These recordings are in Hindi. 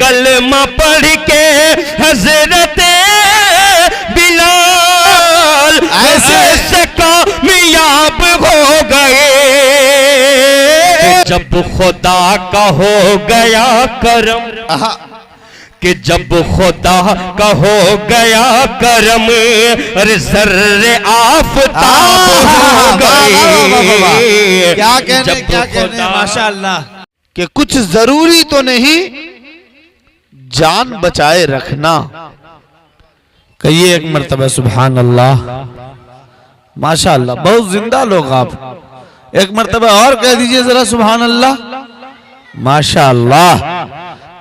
कलमा पढ़ के हजरत बिलाल ऐसे कामयाब हो गए। जब खुदा का हो गया करम, कि जब खुदा का हो गया करम, अरे जर्रे आफताब हो गए। क्या कहने माशाअल्लाह। कि कुछ जरूरी तो नहीं, जान बचाए रखना। कहिए एक मर्तबा सुभान अल्लाह। माशाअल्लाह, बहुत जिंदा लोग आप। एक मर्तबा और कह दीजिए जरा सुभान अल्लाह। माशाअल्लाह।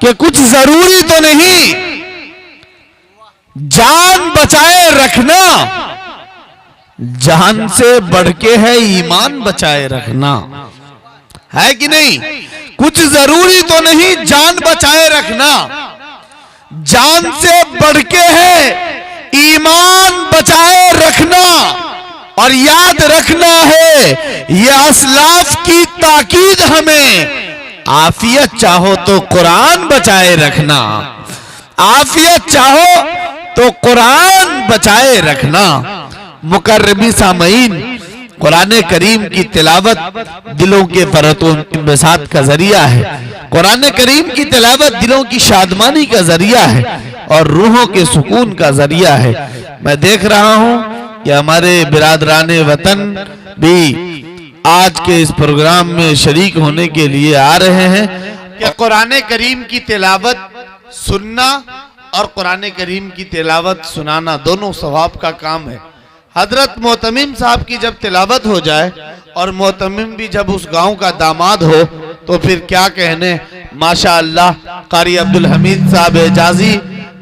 कि कुछ जरूरी तो नहीं, जान बचाए रखना। जान से बढ़ के है ईमान बचाए रखना, है कि नहीं? कुछ जरूरी तो नहीं, जान बचाए रखना। जान से बढ़ के है ईमान बचाए रखना। और याद रखना है ये असलाफ की ताकीद हमें, आफियत चाहो तो कुरान बचाए रखना। आफियत चाहो तो कुरान बचाए रखना। मुकर्रमी सामईन, कुरान करीम की तिलावत दिलों के फरत का जरिया है। कुरान करीम की तिलावत दिलों की शादमानी का जरिया है और रूहों के सुकून का जरिया है। मैं देख रहा हूं कि हमारे बिरादराने वतन भी आज के इस प्रोग्राम में शरीक होने के लिए आ रहे हैं। कि कुरान करीम की तिलावत सुनना और कुरान करीम की तिलावत सुनाना दोनों सवाब का काम है। हजरत मोहतमिम साहब की जब तिलावत हो जाए और मोहतमिम भी जब उस गांव का दामाद हो तो फिर क्या कहने। माशाअल्लाह, कारी अब्दुल हमीद साहब एजाजी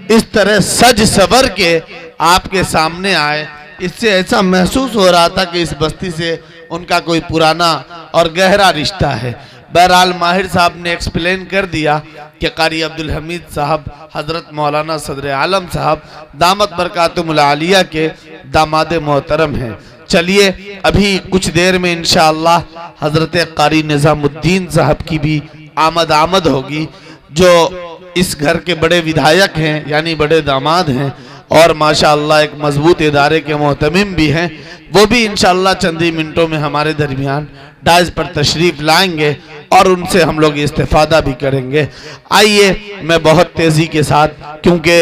इस तरह सज सवर के आपके सामने आए, इससे ऐसा महसूस हो रहा था कि इस बस्ती से उनका कोई पुराना और गहरा रिश्ता है। बहरहाल माहिर साहब ने एक्सप्लेन कर दिया कि कारी अब्दुल हमीद साहब हजरत मौलाना सदर आलम साहब दामत बरकातुहुल आलिया के दामाद मोहतरम हैं। चलिए अभी कुछ देर में इंशाअल्लाह हजरत कारी निजामुद्दीन साहब की भी आमद होगी, जो इस घर के बड़े विधायक हैं, यानी बड़े दामाद हैं और माशाअल्लाह एक मजबूत इदारे के मोहतमिम भी हैं। वो भी इंशाअल्लाह चंद ही मिनटों में हमारे दरमियान डाइज पर तशरीफ लाएंगे और उनसे हम लोग इस्तेफादा भी करेंगे। आइए मैं बहुत तेजी के साथ, क्योंकि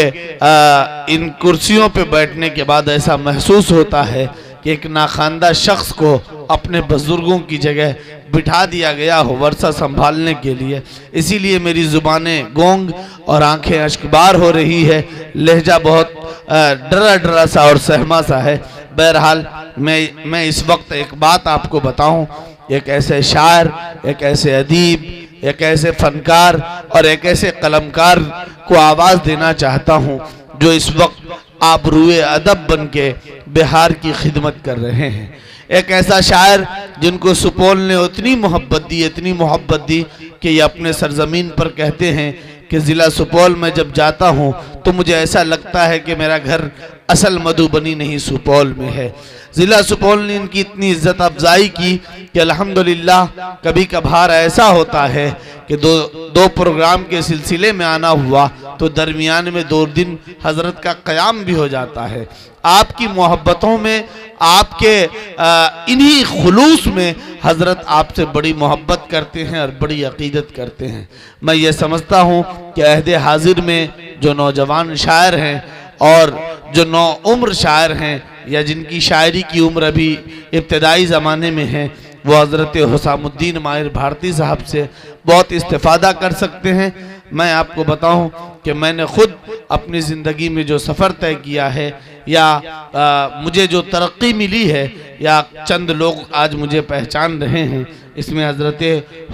इन कुर्सियों पे बैठने के बाद ऐसा महसूस होता है कि एक नाखानदा शख्स को अपने बुजुर्गों की जगह बिठा दिया गया हो वर्षा संभालने के लिए, इसीलिए मेरी जुबानें गोंग और आंखें अश्कबार हो रही है। लहजा बहुत डरा डरा सा और सहमा सा है। बहरहाल मैं इस वक्त एक बात आपको बताऊं, एक ऐसे शायर, एक ऐसे अदीब, एक ऐसे फनकार और एक ऐसे कलमकार को आवाज़ देना चाहता हूं जो इस वक्त आबरूए अदब बन के बिहार की खिदमत कर रहे हैं। एक ऐसा शायर जिनको सुपौल ने इतनी मोहब्बत दी कि ये अपने सरजमीन पर कहते हैं कि ज़िला सुपौल में जब जाता हूँ तो मुझे ऐसा लगता है कि मेरा घर असल मधुबनी नहीं सुपौल में है। ज़िला सुपौल ने इनकी इतनी इज्जत अफजाई की कि अल्हम्दुलिल्लाह कभी कभार ऐसा होता है कि दो प्रोग्राम के सिलसिले में आना हुआ तो दरमियान में 2 दिन हजरत का क़याम भी हो जाता है। आपकी मोहब्बतों में, आपके इन्हीं खुलूस में हजरत आपसे बड़ी मोहब्बत करते हैं और बड़ी अकीदत करते हैं। मैं ये समझता हूँ कि अहदे हाजिर में जो नौजवान शायर हैं और जो नौ उम्र शायर हैं या जिनकी शायरी की उम्र अभी इब्तदाई ज़माने में है, वो हज़रत हुसामुद्दीन माहिर भारती साहब से बहुत इस्तेफादा कर सकते हैं। मैं आपको बताऊं कि मैंने खुद अपनी ज़िंदगी में जो सफ़र तय किया है या मुझे जो तरक्की मिली है या चंद लोग आज मुझे पहचान रहे हैं, इसमें हज़रत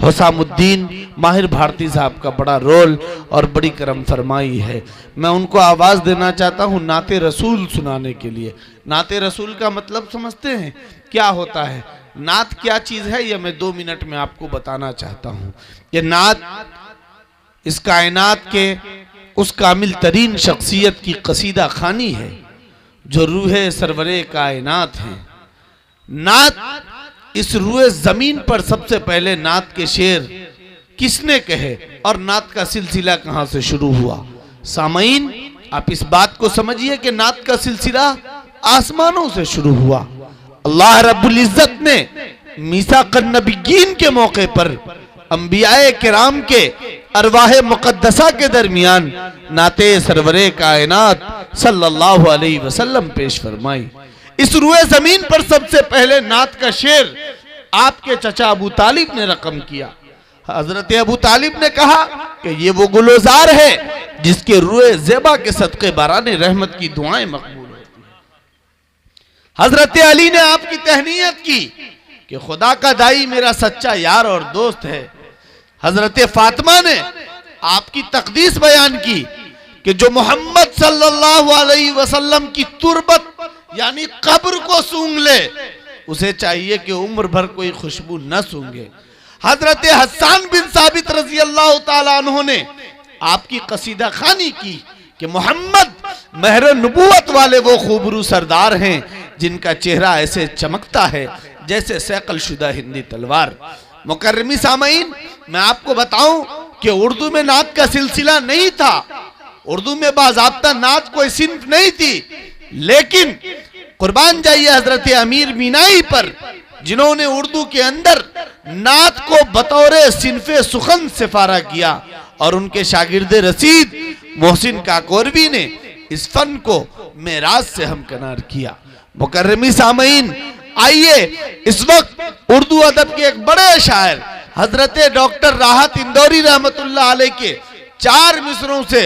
हुसामुद्दीन माहिर भारती साहब का बड़ा रोल और बड़ी करम फरमाई है। मैं उनको आवाज़ देना चाहता हूँ नाते रसूल सुनाने के लिए। नाते रसूल का मतलब समझते हैं क्या होता है? नात क्या चीज़ है यह मैं 2 मिनट में आपको बताना चाहता हूँ। कि नात इस कायनात के उस कामिल तरीन शख्सियत की कसीदा खानी है जो रूहे सरवरे कायनात है। नात इस रूए ज़मीन पर सबसे पहले नात के शेर किसने कहे और नात का सिलसिला कहां से शुरू हुआ। सामईन, आप इस बात को समझिए कि नात का सिलसिला आसमानों से शुरू हुआ। अल्लाह रब्बुल इज्जत ने मीसाक़न नबिय्यीन के मौके पर अंबियाए किराम के अरवाह मुक़द्दसा के दरमियान नाते सरवरे कायनात सल्लल्लाहु अलैहि वसल्लम पेश फरमाई। इस रुए जमीन पर सबसे पहले नात का शेर आपके चचा अबू तालिब ने रकम किया। हजरत अबू तालिब ने कहा कि ये वो गुलजार है जिसके रुए ज़ेबा के सदक़े बाराने रहमत की दुआएं मकबूल होती हैं। हजरत अली ने आपकी तहनीयत की कि खुदा का दाई मेरा सच्चा यार और दोस्त है। हजरत फातिमा ने आपकी तकदीस बयान की कि जो मोहम्मद सल्लल्लाहु अलैहि वसल्लम की तुरबत यानी कब्र को सूंघ ले उसे चाहिए कि उम्र भर कोई खुशबू न सूंघे। हजरत हस्सान बिन साबित रजी अल्लाह ताला अन्हु ने आपकी कसीदा खानी की कि मोहम्मद महर नबूवत वाले वो खूबरू सरदार हैं जिनका चेहरा ऐसे चमकता है जैसे सैकल शुदा हिंदी तलवार। मुकर्रमी सामईन, मैं आपको बताऊं कि उर्दू में नात का सिलसिला नहीं था। उर्दू में बाज़ाब्ता नात कोई सिन्फ नहीं थी, लेकिन कुर्बान जाइए हजरत अमीर मीनाई पर जिन्होंने उर्दू के अंदर नात को बतौर सिन्फे सुखन सिफारा किया और उनके शागिर्द रसीद मोहसिन काकोरवी ने इस फन को मेराज से हमकनार किया। मुकर्रमी सामईन, आइए इस वक्त उर्दू अदब के एक बड़े शायर हजरत डॉक्टर राहत इंदौरी रहमतुल्लाह अलैह के 4 मिसरों से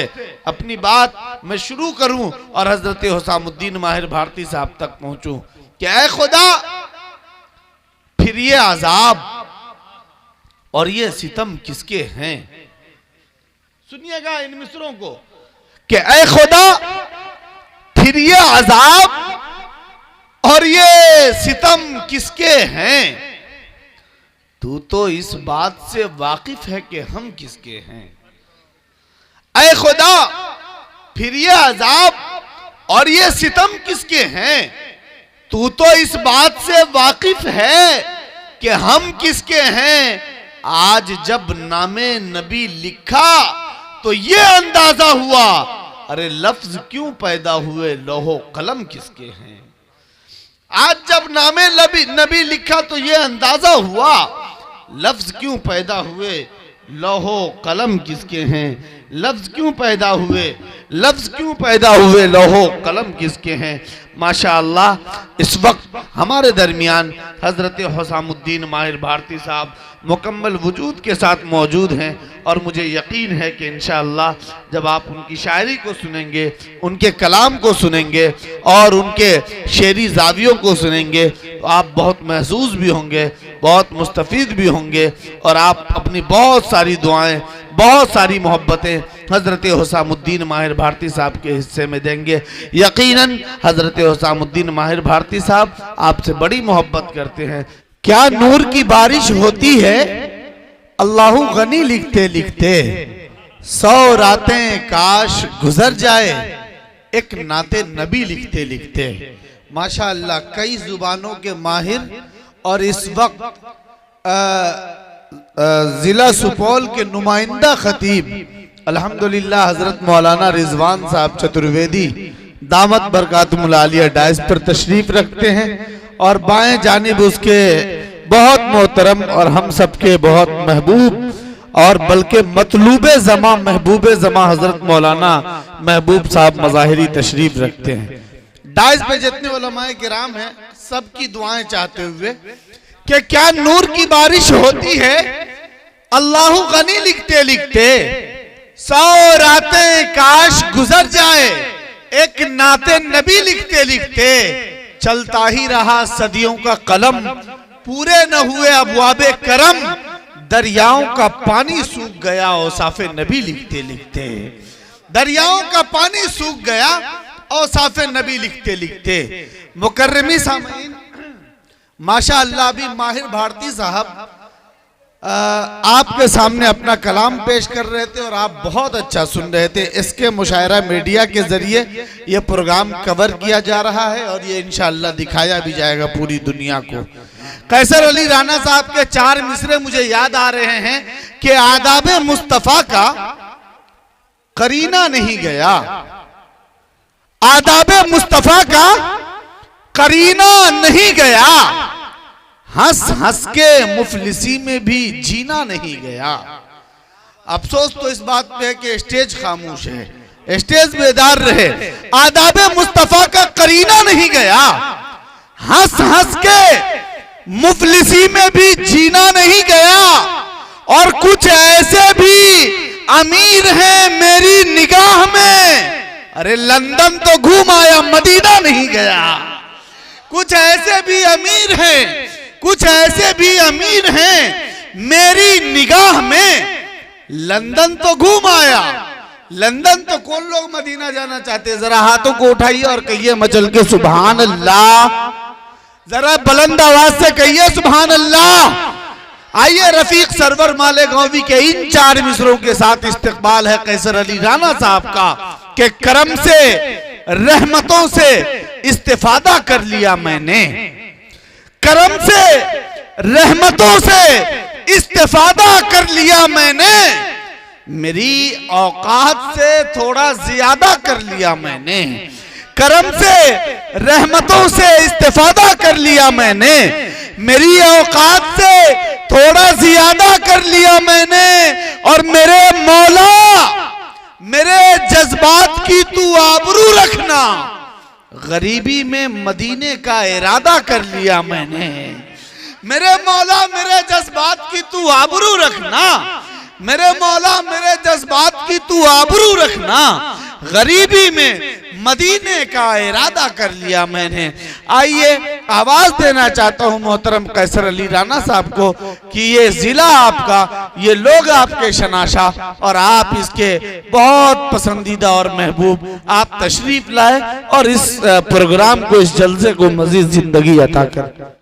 अपनी बात मैं शुरू करूं और हजरत हुसामुद्दीन माहिर भारती साहब तक पहुंचूं कि ऐ खुदा फिर ये अजाब और ये सितम किसके हैं। सुनिएगा इन मिसरों को कि ऐ खुदा फिर ये अजाब और ये सितम किसके हैं। तू तो इस बात से वाकिफ है कि हम किसके हैं। ऐ खुदा फिर ये अजाब और ये सितम किसके हैं। तू तो इस बात से वाकिफ है कि हम किसके हैं। आज जब नामे नबी लिखा तो ये अंदाजा हुआ, अरे लफ्ज क्यों पैदा हुए, लोहो कलम किसके हैं। आज जब नामे नबी लिखा तो ये अंदाजा हुआ, लफ्ज क्यों पैदा हुए, लोहो कलम किसके हैं। लफ्ज क्यों पैदा हुए, लफ्ज क्यों पैदा हुए, लोहो कलम किसके हैं। माशाअल्लाह, इस वक्त हमारे दरमियान हजरत हुसामुद्दीन माहिर भारती साहब मुकम्मल वजूद के साथ मौजूद हैं और मुझे यकीन है कि इंशाअल्लाह जब आप उनकी शायरी को सुनेंगे, उनके कलाम को सुनेंगे और उनके शेरी जावियों को सुनेंगे तो आप बहुत महसूस भी होंगे, बहुत मुस्तफ़ीद भी होंगे और आप अपनी बहुत सारी दुआएं, बहुत सारी मोहब्बतें हजरत हुसामुद्दीन माहिर भारती साहब के हिस्से में देंगे। यकीनन हजरत हुसामुद्दीन माहिर भारती साहब आपसे बड़ी मोहब्बत करते हैं। क्या नूर की बारिश होती है अल्लाहु गनी लिखते लिखते, 100 रातें काश गुजर जाए एक नाते नबी लिखते लिखते। माशाअल्लाह, कई जुबानों के माहिर और इस वक्त जिला सुपौल के नुमाइंदा खतीब अल्हम्दुलिल्लाह हजरत मौलाना रिजवान साहब चतुर्वेदी दामत बरकातुहुल आलिया डाइस पर तशरीफ रखते हैं और बाएं जानिब उसके बहुत मोहतरम और हम सबके बहुत महबूब और बल्कि मतलूबे जमा महबूबे जमा हजरत मौलाना महबूब साहब मज़ाहिरी तशरीफ रखते हैं। डाइस पे जितने उलमाए किराम हैं सबकी दुआएं चाहते हुए कि क्या नूर की बारिश होती है अल्लाहु गनी लिखते लिखते, 100 रातें काश गुजर जाए एक नाते नबी लिखते लिखते। चलता ही रहा सदियों का कलम, पूरे न हुए अबवाबे करम, दरियाओं का पानी सूख गया औसाफे नबी लिखते लिखते। दरियाओं का पानी सूख गया औसाफे नबी लिखते लिखते। मुकर्रमी सामईन, माशाअल्लाह भी माहिर भारती साहब आपके सामने अपना कलाम पेश कर रहे थे और आप बहुत अच्छा सुन रहे थे। इसके मुशायरा मीडिया के जरिए ये प्रोग्राम कवर किया जा रहा है और ये इंशाअल्लाह दिखाया भी जाएगा पूरी दुनिया को। कैसर अली राना साहब के 4 मिसरे मुझे याद आ रहे हैं कि आदाब मुस्तफा का करीना नहीं गया, आदाब मुस्तफा का करीना नहीं गया, हंस हंस के मुफलिसी में भी जीना नहीं गया। अफसोस तो इस बात पे है कि स्टेज खामोश है, स्टेज बेदार रहे। आदाब मुस्तफा का करीना नहीं गया, हंस हंस के मुफलिसी में भी जीना नहीं गया। और कुछ ऐसे भी अमीर हैं मेरी निगाह में, अरे लंदन तो घूम आया मदीना नहीं गया। कुछ ऐसे भी अमीर हैं, कुछ ऐसे भी अमीर हैं मेरी निगाह में, लंदन तो घूम आया। लंदन तो कौन लोग मदीना जाना चाहते? जरा हाथों को उठाइए और कहिए मचल के सुभान अल्लाह, जरा बुलंद आवाज से कहिए सुभान अल्लाह। आइए रफीक सरवर मालेगांवी के इन 4 मिसरों के साथ इस्तकबाल है कैसर अली राना साहब का कि करम से रहमतों से इस्तिफादा कर लिया मैंने, करम से रहमतों से इस्तिफादा कर लिया मैंने, मेरी औकात से थोड़ा ज्यादा कर लिया मैंने, करम से रहमतों से इस्तिफादा कर लिया मैंने, मेरी औकात से थोड़ा ज्यादा कर लिया मैंने। और मेरे मौला मेरे जज्बात की तू आबरू रखना, गरीबी में मदीने का इरादा कर लिया मैंने। मेरे मौला मेरे जज्बात की तू आबरू रखना, मेरे मौला मेरे जज्बात की तू आबरू रखना, गरीबी में मदीने का इरादा कर लिया मैंने। आइए आवाज देना चाहता हूं मोहतरम कैसर अली राना साहब को कि ये जिला आपका, ये लोग आपके शनाशा और आप इसके बहुत पसंदीदा और महबूब, आप तशरीफ लाए और इस प्रोग्राम को, इस जलसे को मजीद जिंदगी अता कर।